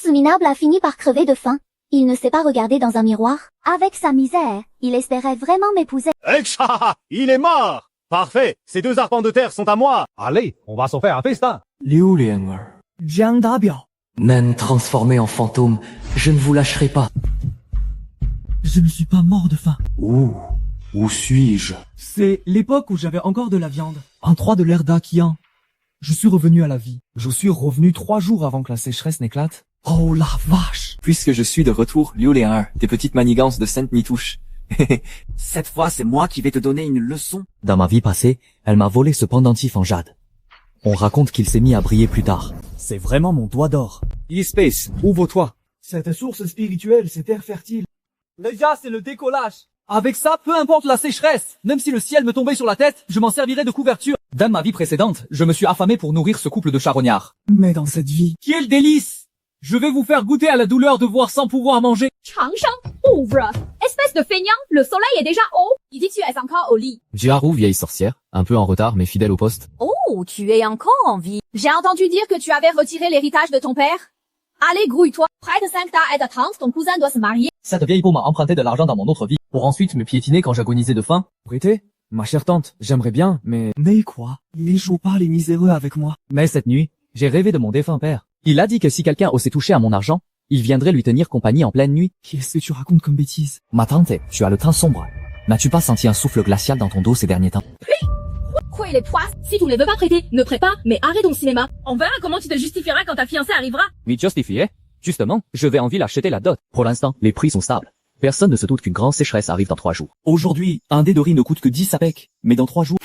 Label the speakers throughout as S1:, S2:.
S1: Ce minable a fini par crever de faim. Il ne s'est pas regardé dans un miroir. Avec sa misère, il espérait vraiment m'épouser.
S2: Exha, il est mort. Parfait, ces 2 arpents de terre sont à moi. Allez, on va s'en faire un festin.
S3: Liu Lian'er,
S4: 江达表
S3: naine transformée en fantôme, je ne vous lâcherai pas.
S4: Je ne suis pas mort de faim.
S3: Où suis-je?
S4: C'est l'époque où j'avais encore de la viande. En 3 de l'ère d'Akian. Je suis revenu à la vie. Je suis revenu 3 jours avant que la sécheresse n'éclate. Oh la vache!
S3: Puisque je suis de retour, Liu Lian'er, tes petites manigances de Sainte Nitouche.
S5: Cette fois, c'est moi qui vais te donner une leçon.
S6: Dans ma vie passée, elle m'a volé ce pendentif en jade. On raconte qu'il s'est mis à briller plus tard.
S7: C'est vraiment mon doigt d'or.
S4: E-Space, ouvre-toi. Cette source spirituelle, c'est terre fertile. Déjà, c'est le décollage. Avec ça, peu importe la sécheresse, même si le ciel me tombait sur la tête, je m'en servirais de couverture. Dans ma vie précédente, je me suis affamé pour nourrir ce couple de charognards. Mais dans cette vie... Quel délice! Je vais vous faire goûter à la douleur de voir sans pouvoir manger.
S8: 长生 ouvre. Espèce de feignant, le soleil est déjà haut. Il dit que tu es encore au lit.
S6: Jiaru, vieille sorcière, un peu en retard mais fidèle au poste.
S8: Oh, tu es encore en vie. J'ai entendu dire que tu avais retiré l'héritage de ton père. Allez, grouille-toi. Près de 5 tas et de 30, ton cousin doit se marier.
S4: Cette vieille peau m'a emprunté de l'argent dans mon autre vie, pour ensuite me piétiner quand j'agonisais de faim. Prêtez? Ma chère tante, j'aimerais bien, mais... Mais quoi? Ne joue pas les miséreux avec moi.
S6: Mais cette nuit, j'ai rêvé de mon défunt père. Il a dit que si quelqu'un osait toucher à mon argent, il viendrait lui tenir compagnie en pleine nuit.
S4: Qu'est-ce que tu racontes comme bêtise?
S6: Ma tante, tu as le teint sombre. N'as-tu pas senti un souffle glacial dans ton dos ces derniers temps?
S8: Quoi, les poisses? Si tu ne les veux pas prêter, ne prête pas, mais arrête ton cinéma. On verra comment tu te justifieras quand ta fiancée arrivera.
S6: Oui, justifié. Justement, je vais en ville acheter la dot. Pour l'instant, les prix sont stables. Personne ne se doute qu'une grande sécheresse arrive dans 3 jours.
S4: Aujourd'hui, un dé de riz ne coûte que 10 APEC, mais dans 3 jours...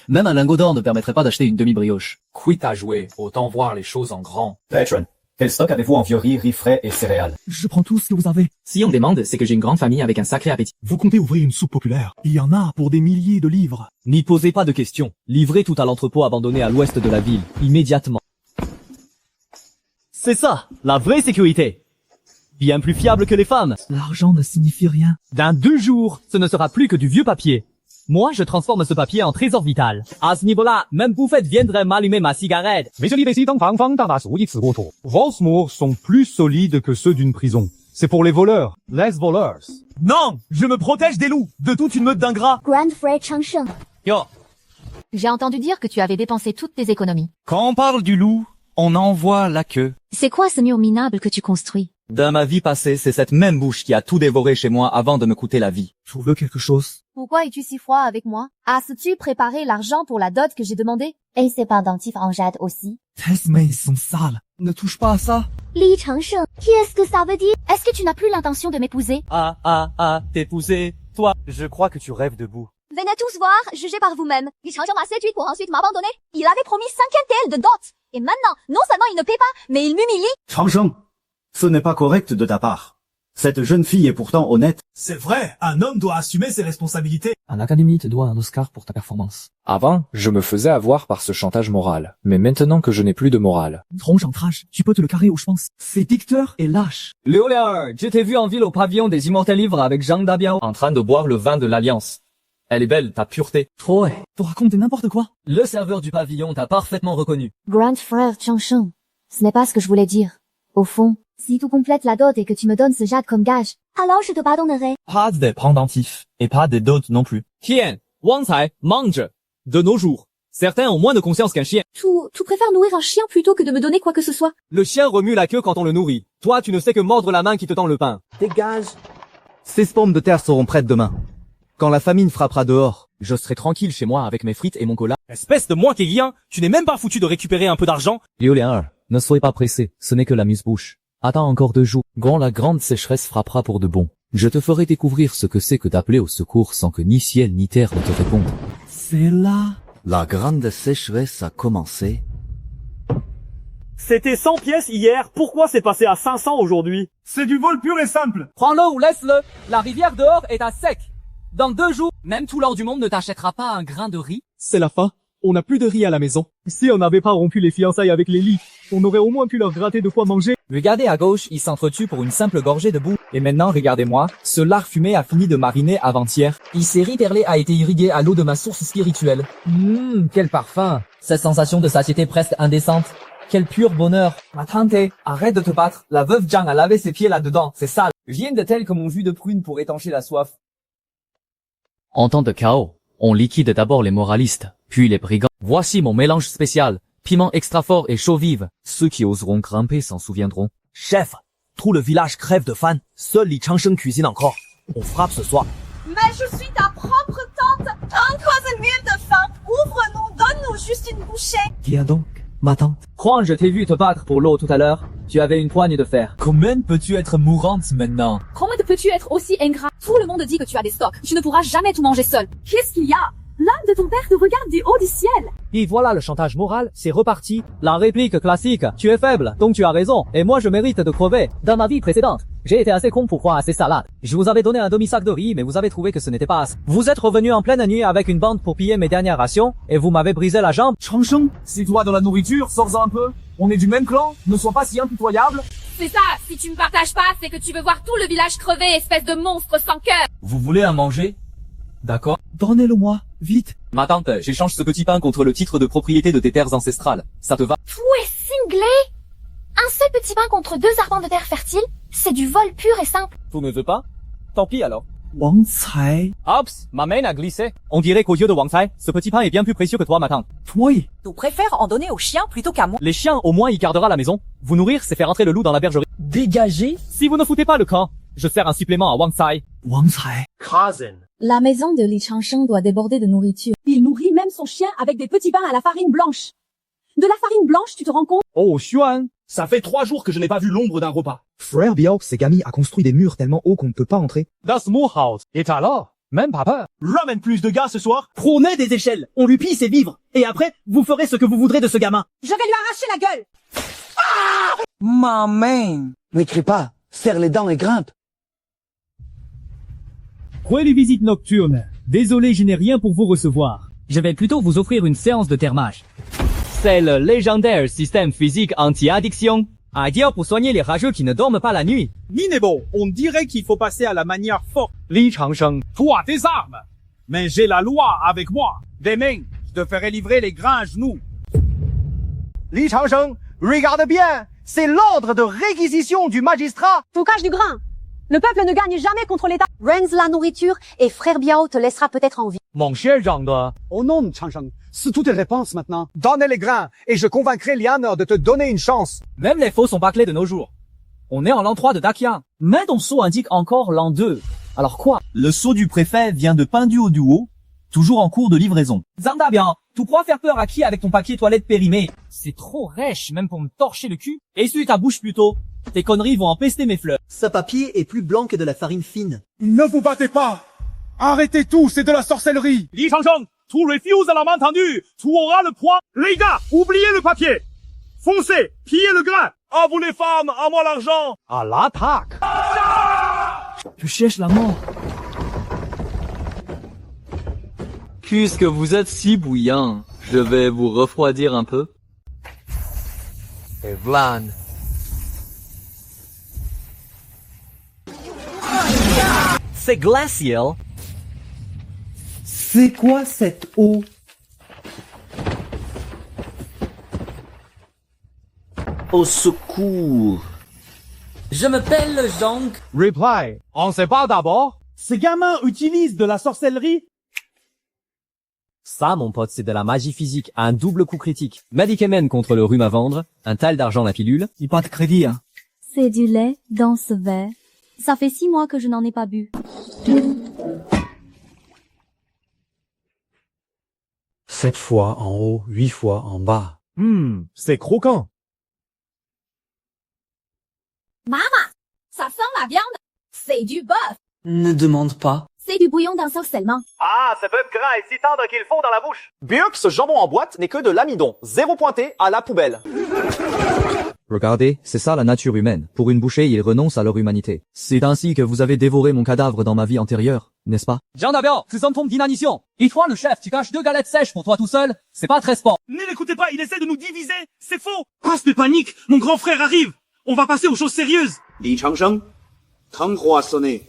S6: Même un lingot d'or ne permettrait pas d'acheter une demi-brioche.
S9: Quitte à jouer, autant voir les choses en grand.
S10: Patron, quel stock avez-vous en vieux riz frais et céréales?
S4: Je prends tout ce que vous avez.
S6: Si on demande, c'est que j'ai une grande famille avec un sacré appétit.
S11: Vous comptez ouvrir une soupe populaire? Il y en a pour des milliers de livres.
S7: N'y posez pas de questions. Livrez tout à l'entrepôt abandonné à l'ouest de la ville, immédiatement. C'est ça, la vraie sécurité. Bien plus fiable que les femmes.
S4: L'argent ne signifie rien.
S7: Dans 2 jours, ce ne sera plus que du vieux papier. Moi, je transforme ce papier en trésor vital. À ce niveau-là, même Bouffette viendrait m'allumer ma cigarette.
S2: Vos murs sont plus solides que ceux d'une prison. C'est pour les voleurs. Les voleurs.
S7: Non, je me protège des loups, de toute une meute d'ingrats.
S1: Grand frère Changsheng.
S7: Yo,
S8: J'ai entendu dire que tu avais dépensé toutes tes économies.
S9: Quand on parle du loup, on en voit la queue.
S8: C'est quoi ce mur minable que tu construis?
S7: dans ma vie passée, c'est cette même bouche qui a tout dévoré chez moi avant de me coûter la vie.
S4: Tu veux quelque chose?
S8: Pourquoi es-tu si froid avec moi? As-tu préparé l'argent pour la dot que j'ai demandé? Et ces pendentifs en jade aussi?
S4: Tes mains sont sales. Ne touche pas à ça.
S1: Li Changsheng, qu'est-ce que ça veut dire?
S8: Est-ce que tu n'as plus l'intention de m'épouser?
S7: T'épouser. Toi, je crois que tu rêves debout.
S1: Venez tous voir, jugez par vous-même. Li Changsheng m'a séduit pour ensuite m'abandonner. Il avait promis 5 quintels de dot. Et maintenant, non seulement il ne paie pas, mais il m'humilie.
S10: Changsheng, ce n'est pas correct de ta part. Cette jeune fille est pourtant honnête.
S11: C'est vrai, un homme doit assumer ses responsabilités.
S4: Un académie te doit un Oscar pour ta performance.
S9: Avant, je me faisais avoir par ce chantage moral. Mais maintenant que je n'ai plus de morale.
S4: Tronche chantage, tu peux te le carrer où je pense. C'est dicteur et lâche.
S7: Léo Léon, je t'ai vu en ville au pavillon des Immortels Livres avec Zhang Dabiao en train de boire le vin de l'Alliance. Elle est belle, ta pureté.
S4: Trop, ouais. Tu racontes n'importe quoi.
S7: Le serveur du pavillon t'a parfaitement reconnu.
S1: Grand frère Changsheng, ce n'est pas ce que je voulais dire. Au fond, si tu complètes la dot et que tu me donnes ce jade comme gage, alors je te pardonnerai.
S7: Pas des pendentifs, et pas des dots non plus. Tien, Wang Cai, mange. De nos jours, certains ont moins de conscience qu'un chien.
S8: Tu préfères nourrir un chien plutôt que de me donner quoi que ce soit?
S7: Le chien remue la queue quand on le nourrit. Toi, tu ne sais que mordre la main qui te tend le pain. Dégage. Ces pommes de terre seront prêtes demain. Quand la famine frappera dehors, je serai tranquille chez moi avec mes frites et mon cola. Espèce de moi qui rien, tu n'es même pas foutu de récupérer un peu d'argent. Liu Lian, ne soyez pas pressé, ce n'est que l'amuse-bouche. Attends encore 2 jours, quand la grande sécheresse frappera pour de bon. Je te ferai découvrir ce que c'est que d'appeler au secours sans que ni ciel ni terre ne te répondent.
S4: C'est là.
S5: La grande sécheresse a commencé.
S12: C'était 100 pièces hier, pourquoi c'est passé à 500 aujourd'hui?
S11: C'est du vol pur et simple.
S7: Prends-le ou laisse-le, la rivière dehors est à sec. Dans 2 jours, même tout l'or du monde ne t'achètera pas un grain de riz.
S12: C'est la fin, on n'a plus de riz à la maison. Si on n'avait pas rompu les fiançailles avec les lits, on aurait au moins pu leur gratter de quoi manger.
S7: Regardez à gauche, ils s'entretuent pour une simple gorgée de boue. Et maintenant, regardez-moi, ce lard fumé a fini de mariner avant-hier. Il s'est perlé a été irrigué à l'eau de ma source spirituelle. Quel parfum. Cette sensation de satiété presque indécente.
S4: Quel pur bonheur. Ma tante, arrête de te battre. La veuve Zhang a lavé ses pieds là-dedans, c'est sale. Rien de tel que mon jus de prune pour étancher la soif.
S6: En temps de chaos, on liquide d'abord les moralistes, puis les brigands. Voici mon mélange spécial, piment extra fort et chaud vive. Ceux qui oseront grimper s'en souviendront.
S7: Chef, tout le village crève de faim. Seul Li Changsheng cuisine encore. On frappe ce soir.
S8: Mais je suis ta propre tante. Encore une mille de faim. Ouvre-nous, donne-nous juste une bouchée.
S7: Viens donc, ma tante.
S4: Quand je t'ai vu te battre pour l'eau tout à l'heure, tu avais une poigne de fer. Comment peux-tu être mourante maintenant?
S8: Comment peux-tu être aussi ingrat? Tout le monde dit que tu as des stocks. Tu ne pourras jamais tout manger seul. Qu'est-ce qu'il y a? L'âme de ton père te regarde du haut du ciel.
S7: Et voilà le chantage moral, c'est reparti. La réplique classique, tu es faible, donc tu as raison, et moi je mérite de crever. Dans ma vie précédente, j'ai été assez con pour croire à ces salades. Je vous avais donné un demi-sac de riz, mais vous avez trouvé que ce n'était pas assez. Vous êtes revenu en pleine nuit avec une bande pour piller mes dernières rations, et vous m'avez brisé la jambe.
S12: Changsheng, c'est toi dans la nourriture, sors-en un peu. On est du même clan, ne sois pas si impitoyable.
S8: C'est ça, si tu me partages pas, c'est que tu veux voir tout le village crever, espèce de monstre sans cœur.
S4: Vous voulez à manger? D'accord.
S7: Donnez-le-moi, vite.
S6: Ma tante, j'échange ce petit pain contre le titre de propriété de tes terres ancestrales. Ça te va?
S1: Tout est cinglé. Un seul petit pain contre 2 arpents de terre fertile, c'est du vol pur et simple.
S7: Tu ne veux pas? Tant pis alors.
S4: Wang Cai.
S7: Oups, ma main a glissé. On dirait qu'aux yeux de Wang Cai, ce petit pain est bien plus précieux que toi, ma tante.
S4: Oui.
S13: Tu préfères en donner aux chiens plutôt qu'à moi.
S7: Les chiens, au moins, il gardera la maison. Vous nourrir, c'est faire entrer le loup dans la bergerie.
S4: Dégagez.
S7: Si vous ne foutez pas le camp, je sers un supplément à Wang Cai.
S4: Wang Cai.
S2: Cousin.
S8: La maison de Li Changsheng doit déborder de nourriture. Il nourrit même son chien avec des petits pains à la farine blanche. De la farine blanche, tu te rends compte?
S12: Oh, Xuan, ça fait 3 jours que je n'ai pas vu l'ombre d'un repas.
S7: Frère Biao, Segami a construit des murs tellement hauts qu'on ne peut pas entrer.
S2: Das Moorhaus. Et alors? Même pas peur.
S12: Ramène plus de gars ce soir.
S7: Prenez des échelles, on lui pille ses vivres, et après, vous ferez ce que vous voudrez de ce gamin.
S8: Je vais lui arracher la gueule.
S5: Ma main. Ne crie pas, serre les dents et grimpe.
S12: Quoi les visites nocturnes? Désolé, je n'ai rien pour vous recevoir.
S6: Je vais plutôt vous offrir une séance de thermage. C'est le légendaire système physique anti-addiction.
S7: À dire pour soigner les rageux qui ne dorment pas la nuit.
S12: Minebo, on dirait qu'il faut passer à la manière forte.
S7: Li Changsheng.
S12: Toi, tes armes. Mais j'ai la loi avec moi. Des mains, je te ferai livrer les grains à genoux.
S2: Li Changsheng, regarde bien. C'est l'ordre de réquisition du magistrat.
S8: Focage du grain. Le peuple ne gagne jamais contre l'État.
S1: Renz la nourriture et frère Biao te laissera peut-être en vie.
S7: Mon cher Zhang de...
S2: Oh non, Changsheng, c'est toutes tes réponses maintenant. Donnez les grains et je convaincrai Lian de te donner une chance.
S7: Même les faux sont bâclés de nos jours. On est en l'an 3 de Dakia. Mais ton sceau indique encore l'an 2. Alors quoi?
S4: Le sceau du préfet vient de Pindu au Duo, toujours en cours de livraison. Zhang Dabian, tu crois faire peur à qui avec ton papier toilette périmé? C'est trop rêche, même pour me torcher le cul. Essuie ta bouche plutôt. Tes conneries vont empester mes fleurs.
S5: Ce papier est plus blanc que de la farine fine.
S12: Ne vous battez pas. Arrêtez tout, c'est de la sorcellerie. Li Changsheng, tu refuses la main tendue. Tu auras le poids. Les gars, oubliez le papier. Foncez, pillez le grain. À vous les femmes, à moi l'argent.
S2: À l'attaque.
S4: Je cherche la mort.
S6: Puisque vous êtes si bouillant, je vais vous refroidir un peu.
S5: Et Vlan.
S7: C'est glacial.
S5: C'est quoi cette eau? Au secours.
S4: Je m'appelle Zhang.
S2: Reply. On sait pas d'abord.
S12: Ces gamins utilisent de la sorcellerie.
S7: Ça, mon pote, c'est de la magie physique à un double coup critique. Medicamen contre le rhume à vendre, un tal d'argent la pilule.
S4: Il pas de crédit, hein.
S1: C'est du lait dans ce verre. Ça fait 6 mois que je n'en ai pas bu.
S10: 7 fois en haut, 8 fois en bas.
S2: C'est croquant.
S8: Maman, ça sent la viande. C'est du bœuf.
S5: Ne demande pas.
S8: C'est du bouillon d'ensorcellement.
S2: Ah, ce bœuf gras est si tendre qu'il fond dans la bouche.
S7: Bien que ce jambon en boîte n'est que de l'amidon, 0 pointé à la poubelle. Regardez, c'est ça la nature humaine. Pour une bouchée, ils renoncent à leur humanité. C'est ainsi que vous avez dévoré mon cadavre dans ma vie antérieure, n'est-ce pas? Jean Dabian, c'est un tombe d'inanition. Et toi, le chef, tu caches 2 galettes sèches pour toi tout seul? C'est pas très sport.
S12: Ne l'écoutez pas, il essaie de nous diviser. C'est faux. Passe de panique, mon grand frère arrive. On va passer aux choses sérieuses.
S14: Li Changsheng, 藤火a sonné.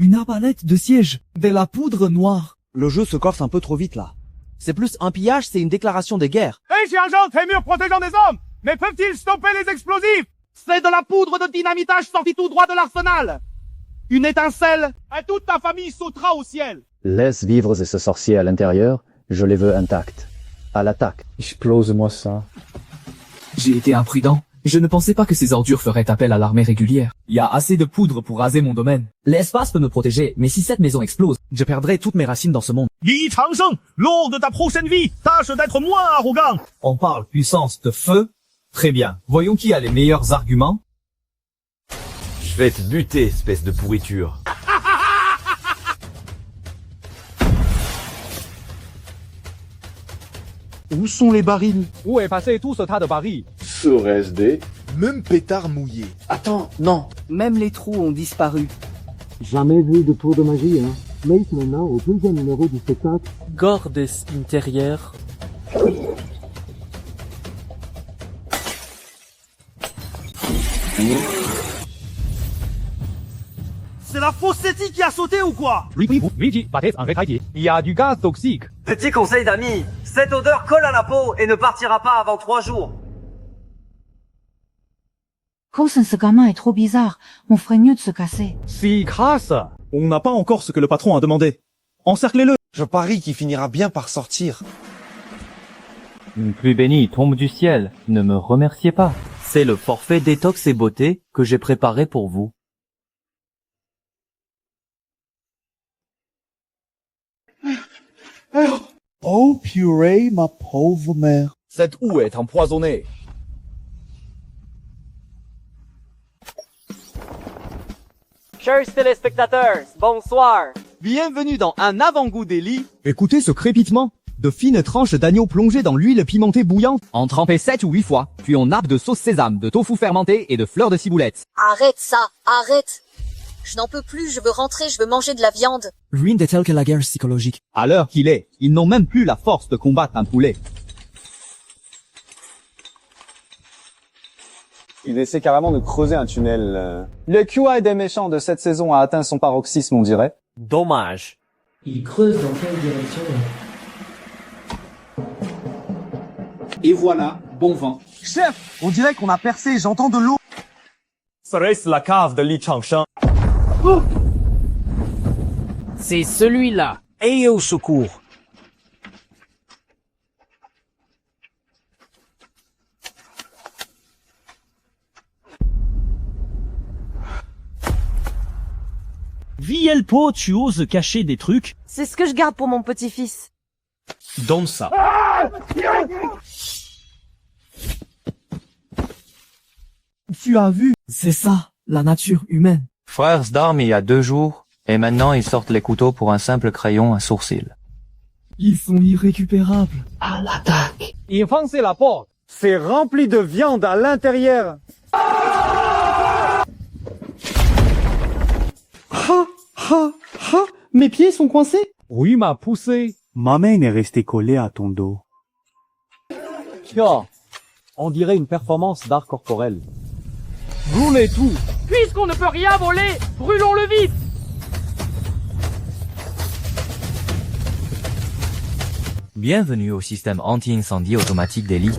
S4: Une arbalète de siège. De la poudre noire.
S7: Le jeu se corse un peu trop vite là. C'est plus un pillage, c'est une déclaration de guerre.
S12: Hé, sergent, tes murs protégeant des hommes! Mais peuvent-ils stopper les explosifs? C'est de la poudre de dynamitage sortie tout droit de l'arsenal! Une étincelle, et toute ta famille sautera au ciel!
S15: Laisse vivre ce sorcier à l'intérieur, je les veux intacts. À l'attaque.
S16: Explose-moi ça.
S4: J'ai été imprudent. Je ne pensais pas que ces ordures feraient appel à l'armée régulière. Il y a assez de poudre pour raser mon domaine. L'espace peut me protéger, mais si cette maison explose,
S7: je perdrai toutes mes racines dans ce monde.
S12: Yi Changsheng, lors de ta prochaine vie, tâche d'être moins arrogant!
S4: on parle puissance de feu. Très bien. Voyons qui a les meilleurs arguments.
S17: Je vais te buter, espèce de pourriture.
S10: Où sont les barils?
S2: Où est passé tout ce tas de barils?
S17: Serait-ce des...
S16: Même pétard mouillé.
S5: Attends, non. Même les trous ont disparu.
S18: Jamais vu de tour de magie, hein. Mais maintenant au deuxième numéro du spectacle.
S19: Gordes intérieures.
S12: C'est la Fossetti qui a sauté ou quoi?
S2: Il y a du gaz toxique.
S20: Petit conseil d'amis, cette odeur colle à la peau et ne partira pas avant 3 jours.
S21: Coulson, ce gamin est trop bizarre. On ferait mieux de se casser.
S10: Si casse. On n'a pas encore ce que le patron a demandé. Encerclez-le.
S16: Je parie qu'il finira bien par sortir.
S19: Une pluie bénie tombe du ciel. Ne me remerciez pas. C'est le forfait détox et beauté que j'ai préparé pour vous.
S16: Oh purée, ma pauvre mère.
S7: Cette eau est empoisonnée.
S20: Chers téléspectateurs, bonsoir.
S7: Bienvenue dans un avant-goût d'Eli. Écoutez ce crépitement. De fines tranches d'agneau plongées dans l'huile pimentée bouillante, en trempées 7 ou 8 fois, puis on nappe de sauce sésame, de tofu fermenté et de fleurs de ciboulette.
S1: Arrête ça, arrête. Je n'en peux plus, je veux rentrer, je veux manger de la viande.
S7: Ruine est telle que la guerre psychologique. À l'heure qu'il est, ils n'ont même plus la force de combattre un poulet.
S22: Il essaie carrément de creuser un tunnel. Le QI des méchants de cette saison a atteint son paroxysme, on dirait.
S20: Dommage.
S18: Il creuse dans quelle direction?
S22: Et voilà, bon vent.
S5: Chef, on dirait qu'on a percé, j'entends de l'eau.
S12: Serait-ce la cave de Li Changsheng?
S20: C'est celui-là. Ayez au secours.
S12: Vielpo, tu oses cacher des trucs?
S13: C'est ce que je garde pour mon petit-fils.
S12: Donne ça.
S4: Tu as vu? C'est ça, la nature humaine.
S19: Frères d'armes il y a 2 jours, et maintenant ils sortent les couteaux pour un simple crayon à sourcil.
S4: Ils sont irrécupérables. À l'attaque.
S2: Enfoncez la porte.
S10: C'est rempli de viande à l'intérieur. Mes pieds sont coincés.
S2: Oui, m'a poussé.
S10: Ma main est restée collée à ton dos.
S2: Tiens, on dirait une performance d'art corporel. Brûlez tout.
S20: Puisqu'on ne peut rien voler, brûlons-le vite.
S19: Bienvenue au système anti-incendie automatique d'Eli.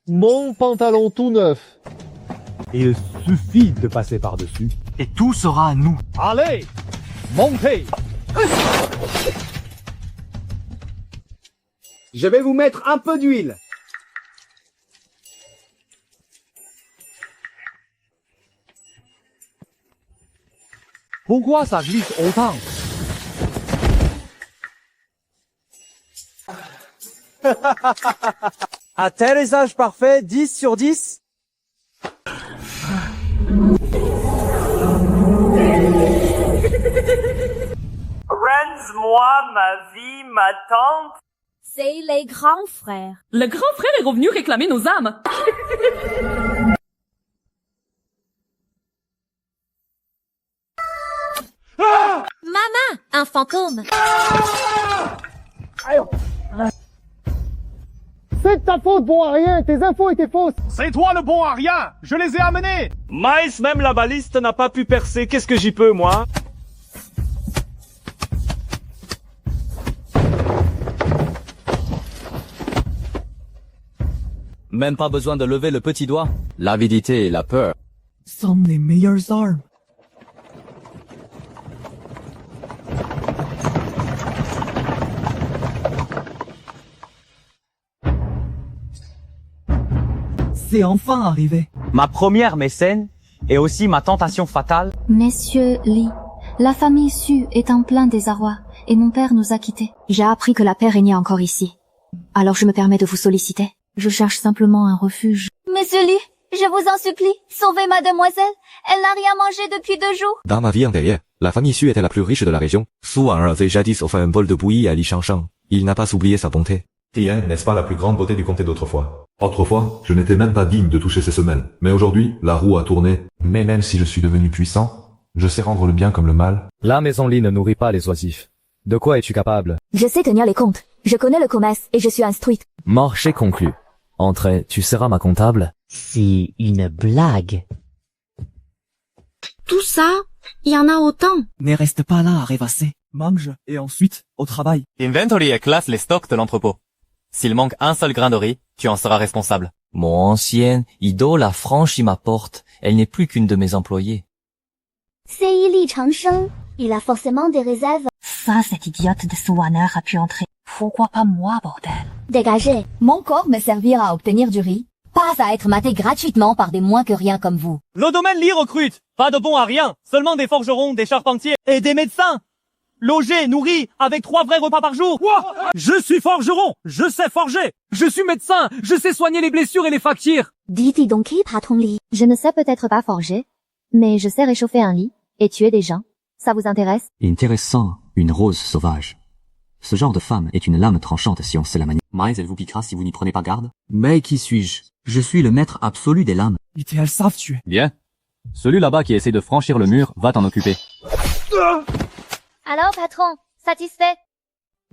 S2: Mon pantalon tout neuf. Il suffit de passer par-dessus.
S4: Et tout sera à nous.
S2: Allez, montez.
S22: Je vais vous mettre un peu d'huile.
S2: Pourquoi ça glisse autant?
S20: Atterrissage parfait, 10 sur 10. Rends-moi ma vie, ma tante.
S8: C'est les grands frères.
S13: Le grand frère est revenu réclamer nos âmes.
S12: Ah!
S8: un fantôme.
S18: C'est de ta faute, bon à rien, tes infos étaient fausses.
S12: C'est toi le bon à rien. Je les ai amenés. Miles, même la baliste n'a pas pu percer. Qu'est-ce que j'y peux, moi?
S7: Même pas besoin de lever le petit doigt. L'avidité et la peur.
S4: Sont les meilleures armes. C'est enfin arrivé.
S20: Ma première mécène et aussi ma tentation fatale.
S1: Messieurs Lee, la famille Su est en plein désarroi et mon père nous a quittés. J'ai appris que la paix régnait encore ici. Alors je me permets de vous solliciter. Je cherche simplement un refuge. Monsieur Lee, je vous en supplie, sauvez mademoiselle. Elle n'a rien mangé depuis 2 jours.
S3: Dans ma vie antérieure, la famille Su était la plus riche de la région. Su Wan'er avait jadis offert un bol de bouillie à Li Shangsheng. Il n'a pas oublié sa bonté.
S9: Tiens, n'est-ce pas la plus grande beauté du comté d'autrefois? Autrefois, je n'étais même pas digne de toucher ses semelles. Mais aujourd'hui, la roue a tourné. Mais même si je suis devenu puissant, je sais rendre le bien comme le mal.
S6: La maison Li ne nourrit pas les oisifs. De quoi es-tu capable?
S1: Je sais tenir les comptes. Je connais le commerce et je suis instruite.
S6: Marché conclu. Entrez, tu seras ma comptable?
S23: C'est une blague.
S8: Tout ça, il y en a autant.
S4: Ne reste pas là à rêvasser. Mange et ensuite au travail.
S19: Inventory classe les stocks de l'entrepôt. S'il manque un seul grain de riz, tu en seras responsable.
S6: Mon ancienne idole a franchi ma porte. Elle n'est plus qu'une de mes employées.
S1: C'est Li Changsheng. Il a forcément des réserves.
S21: Ça, cette idiote de Su Wan'er a pu entrer. Pourquoi pas moi, bordel?
S1: Dégagez. Mon corps me servira à obtenir du riz, pas à être maté gratuitement par des moins que rien comme vous.
S20: Le domaine Lee recrute. Pas de bons à rien. Seulement des forgerons, des charpentiers et des médecins. Logés, nourris, avec 3 vrais repas par jour.
S12: Quoi? Je suis forgeron. Je sais forger.
S4: Je suis médecin. Je sais soigner les blessures et les fractures.
S1: Dites donc qui, patron Lee? Je ne sais peut-être pas forger, mais je sais réchauffer un lit et tuer des gens. Ça vous intéresse?
S24: Intéressant, une rose sauvage. Ce genre de femme est une lame tranchante si on sait la manier. Miles, elle vous piquera si vous n'y prenez pas garde.
S7: Mais qui suis-je? Je suis le maître absolu des lames.
S4: Elles savent tuer.
S19: Bien. Celui là-bas qui essaie de franchir le mur va t'en occuper.
S1: Alors, patron, satisfait?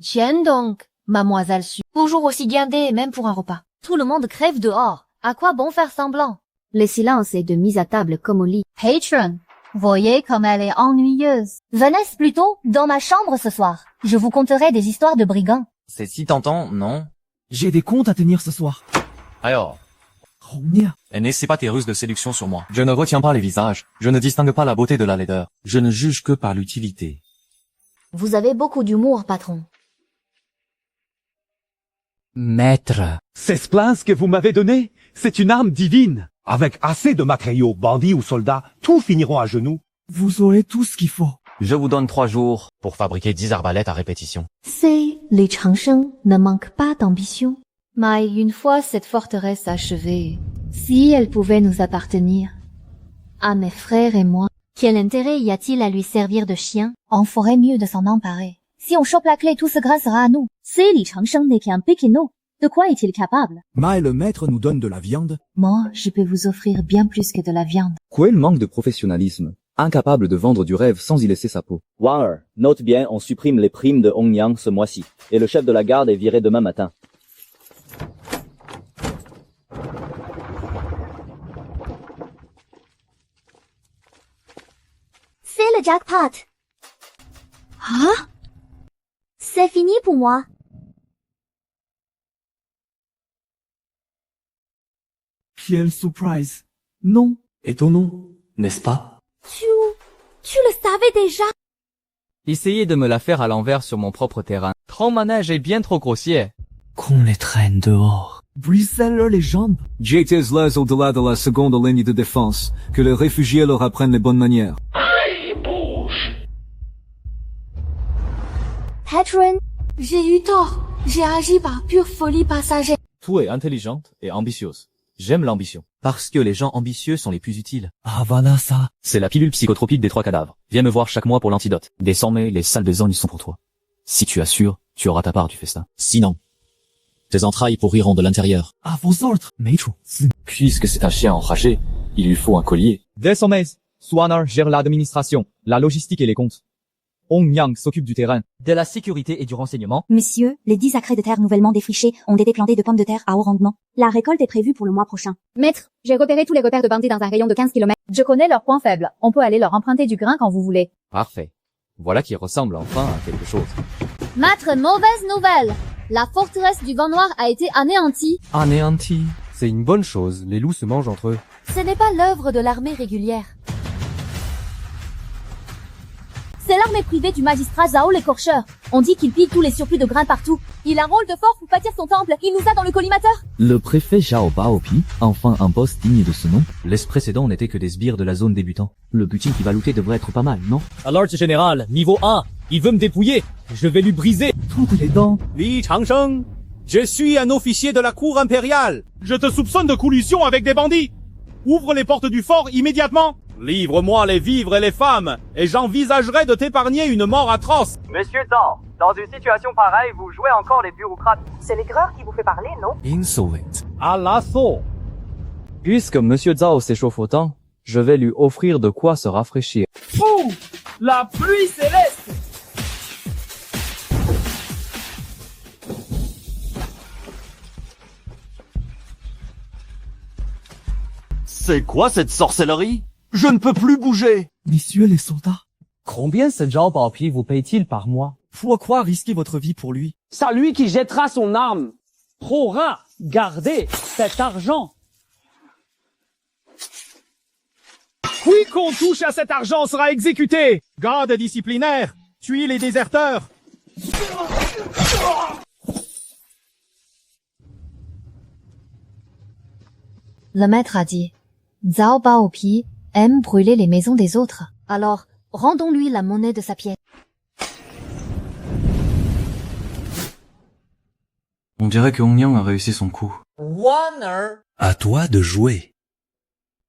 S21: Tiens donc, mademoiselle Su. Toujours aussi guindée, même pour un repas.
S1: Tout le monde crève dehors. À quoi bon faire semblant? Le silence est de mise à table comme au lit.
S21: Patron, voyez comme elle est ennuyeuse.
S1: Venez plutôt dans ma chambre ce soir. Je vous conterai des histoires de brigands.
S6: C'est si tentant, non?
S4: J'ai des comptes à tenir ce soir.
S19: Alors,
S4: et
S19: n'essaie pas tes ruses de séduction sur moi. Je ne retiens pas les visages. Je ne distingue pas la beauté de la laideur. Je ne juge que par l'utilité.
S1: Vous avez beaucoup d'humour, patron.
S6: Maître.
S12: C'est Splins que vous m'avez donné? C'est une arme divine. Avec assez de matériaux, bandits ou soldats, tous finiront à genoux.
S4: Vous aurez tout ce qu'il faut.
S19: Je vous donne 3 jours pour fabriquer 10 arbalètes à répétition.
S21: C'est Li Changsheng ne manque pas d'ambition. Mais une fois cette forteresse achevée, si elle pouvait nous appartenir, à mes frères et moi,
S1: quel intérêt y a-t-il à lui servir de chien?
S21: On ferait mieux de s'en emparer. Si on chope la clé, tout ce grain sera à nous.
S1: C'est Li Changsheng n'est qu'un péqueno. De quoi est-il capable?
S11: Mais le maître nous donne de la viande.
S21: Moi, je peux vous offrir bien plus que de la viande.
S7: Quel manque de professionnalisme. Incapable de vendre du rêve sans y laisser sa peau.
S25: Wan'er, note bien, on supprime les primes de Hongyang ce mois-ci. Et le chef de la garde est viré demain matin.
S1: C'est le jackpot.
S21: Hein?
S1: C'est fini pour moi.
S4: Quelle surprise. Non.
S19: Étonnant, n'est-ce pas?
S1: Tu le savais déjà?
S6: Essayez de me la faire à l'envers sur mon propre terrain. Ton manège est bien trop grossier.
S4: Qu'on les traîne dehors. Brisez-leur les jambes.
S26: Jetez-les au-delà de la seconde ligne de défense. Que les réfugiés leur apprennent les bonnes manières.
S1: Patron, j'ai eu tort. J'ai agi par pure folie passagère.
S6: Tu es intelligente et ambitieuse. J'aime l'ambition. Parce que les gens ambitieux sont les plus utiles.
S4: Ah voilà ça.
S6: C'est la pilule psychotropique des 3 cadavres. Viens me voir chaque mois pour l'antidote. Désormais, les salles de zone sont pour toi. Si tu assures, tu auras ta part du festin. Sinon, tes entrailles pourriront de l'intérieur.
S4: À vos ordres, maître.
S6: Puisque c'est un chien enragé, il lui faut un collier.
S7: Désormais, Su Wan'er gère l'administration, la logistique et les comptes.
S4: Ongyang s'occupe du terrain,
S6: de la sécurité et du renseignement.
S5: Messieurs, les 10 acres de terre nouvellement défrichés ont été plantés de pommes de terre à haut rendement. La récolte est prévue pour le mois prochain.
S8: Maître, j'ai repéré tous les repères de bandits dans un rayon de 15 km. Je connais leurs points faibles. On peut aller leur emprunter du grain quand vous voulez.
S6: Parfait. Voilà qui ressemble enfin à quelque chose.
S8: Maître, mauvaise nouvelle. La forteresse du Vent Noir a été anéantie.
S10: Anéanti. C'est une bonne chose, les loups se mangent entre eux.
S21: Ce n'est pas l'œuvre de l'armée régulière.
S8: C'est l'armée privée du magistrat Zhao l'écorcheur. On dit qu'il pille tous les surplus de grains partout. Il a un rôle de force pour bâtir son temple. Il nous a dans le collimateur.
S6: Le préfet Zhao Baopi, enfin un boss digne de ce nom. Les précédents n'étaient que des sbires de la zone débutant. Le butin qui va looter devrait être pas mal, non?
S20: Alors, général, niveau 1, il veut me dépouiller. Je vais lui briser
S4: toutes les dents.
S12: Li Changsheng, je suis un officier de la cour impériale. Je te soupçonne de collusion avec des bandits. Ouvre les portes du fort immédiatement. Livre-moi les vivres et les femmes, et j'envisagerai de t'épargner une mort atroce.
S14: Monsieur Zhao, dans une situation pareille, vous jouez encore les bureaucrates. C'est l'aigreur qui vous fait parler, non?
S10: Insolite.
S12: À l'assaut.
S19: Puisque Monsieur Zhao s'échauffe autant, je vais lui offrir de quoi se rafraîchir.
S4: Fou! La pluie céleste!
S15: C'est quoi cette sorcellerie? Je ne peux plus bouger.
S4: Messieurs les soldats.
S20: Combien ce Zhao Baopi vous paye-t-il par mois?
S4: Pourquoi risquer votre vie pour lui?
S20: C'est lui qui jettera son arme. Prora, gardez cet argent.
S12: Quiconque touche à cet argent sera exécuté. Garde disciplinaire, tuez les déserteurs.
S21: Le maître a dit, Zhao Baopi aime brûler les maisons des autres. Alors, rendons-lui la monnaie de sa pièce.
S26: On dirait que Ongyang a réussi son coup.
S10: À toi de jouer.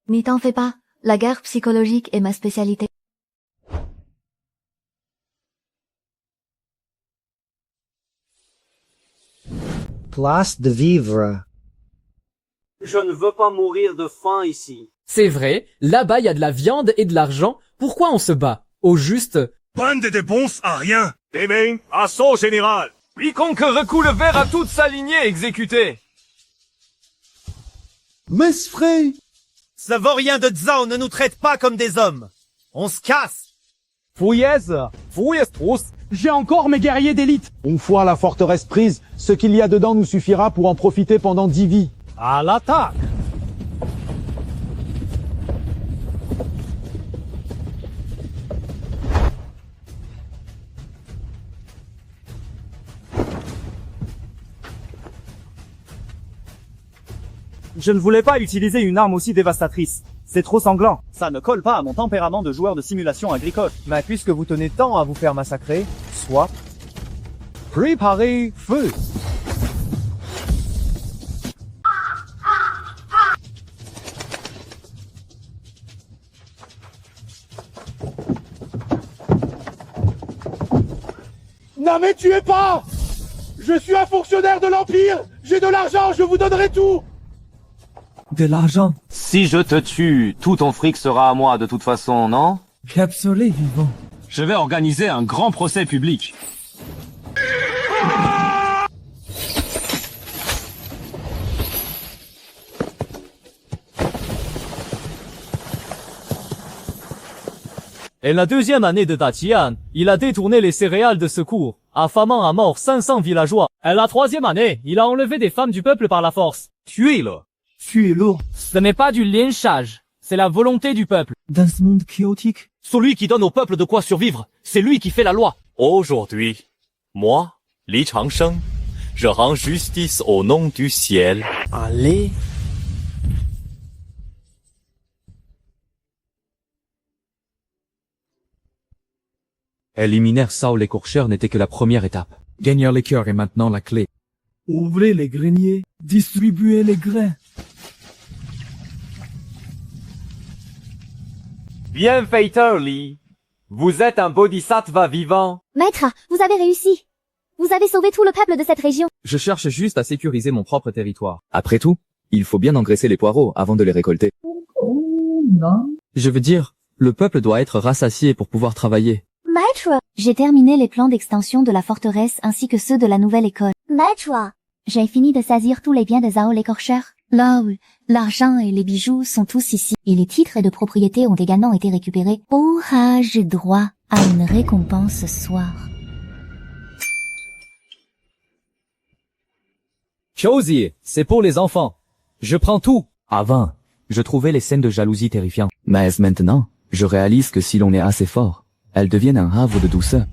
S21: N'y t'en fais pas, la guerre psychologique est ma spécialité.
S18: Place de vivre.
S14: Je ne veux pas mourir de faim ici.
S20: C'est vrai, là-bas il y a de la viande et de l'argent. Pourquoi on se bat? Au juste...
S12: Bande de dépenses à rien. Des mains, assaut général. Quiconque recoule le verre à toute sa lignée exécuté.
S7: Mesfrey!
S15: Savorien de Zhao ne nous traite pas comme des hommes. On se casse.
S12: Fouillez tous.
S4: J'ai encore mes guerriers d'élite.
S22: Une fois la forteresse prise, ce qu'il y a dedans nous suffira pour en profiter pendant 10 vies.
S12: À l'attaque.
S20: Je ne voulais pas utiliser une arme aussi dévastatrice. C'est trop sanglant. Ça ne colle pas à mon tempérament de joueur de simulation agricole.
S7: Mais puisque vous tenez tant à vous faire massacrer, soit...
S12: Préparez feu. Ne me tuez pas! Je suis un fonctionnaire de l'Empire! J'ai de l'argent, je vous donnerai tout!
S4: De l'argent.
S15: Si je te tue, tout ton fric sera à moi de toute façon, non?
S4: Capsolé vivant.
S15: Je vais organiser un grand procès public.
S20: Et la deuxième année de Daqian, il a détourné les céréales de secours, affamant à mort 500 villageois. Et la troisième année, il a enlevé des femmes du peuple par la force.
S15: Tuez-le.
S4: Tuez-le.
S20: Ce n'est pas du lynchage, c'est la volonté du peuple.
S4: Dans ce monde chaotique.
S20: Celui qui donne au peuple de quoi survivre, c'est lui qui fait la loi.
S16: Aujourd'hui, moi, Li Changsheng, je rends justice au nom du ciel.
S18: Allez.
S6: Éliminer Zhao l'écorcheur n'était que la première étape.
S10: Gagner les cœurs est maintenant la clé.
S4: Ouvrez les greniers, distribuez les grains.
S20: Bienfaiteur Li, vous êtes un bodhisattva vivant.
S8: Maître, vous avez réussi. Vous avez sauvé tout le peuple de cette région.
S6: Je cherche juste à sécuriser mon propre territoire. Après tout, il faut bien engraisser les poireaux avant de les récolter.
S4: Non.
S6: Je veux dire, le peuple doit être rassasié pour pouvoir travailler.
S5: Maître,
S1: J'ai terminé les plans d'extension de la forteresse ainsi que ceux de la nouvelle école.
S5: maître,
S1: J'ai fini de saisir tous les biens de Zhao l'écorcheur. Là où l'argent et les bijoux sont tous ici. Et les titres de propriété ont également été récupérés. Oh ah, j'ai droit à une récompense ce soir.
S6: Josie, c'est pour les enfants. Je prends tout. Avant, je trouvais les scènes de jalousie terrifiantes. Mais maintenant, je réalise que si l'on est assez fort, elles deviennent un havre de douceur.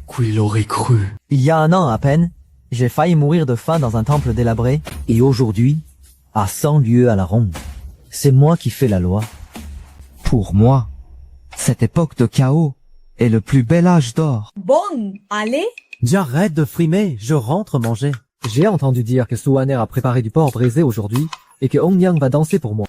S2: Qui l'aurait cru?
S3: Il y a un an à peine, j'ai failli mourir de faim dans un temple délabré, et aujourd'hui, à 100 lieues à la ronde, c'est moi qui fais la loi. Pour moi, cette époque de chaos est le plus bel âge d'or.
S8: Bon, allez.
S7: J'arrête de frimer, je rentre manger. J'ai entendu dire que Suaner a préparé du porc braisé aujourd'hui, et que Hongyang va danser pour moi.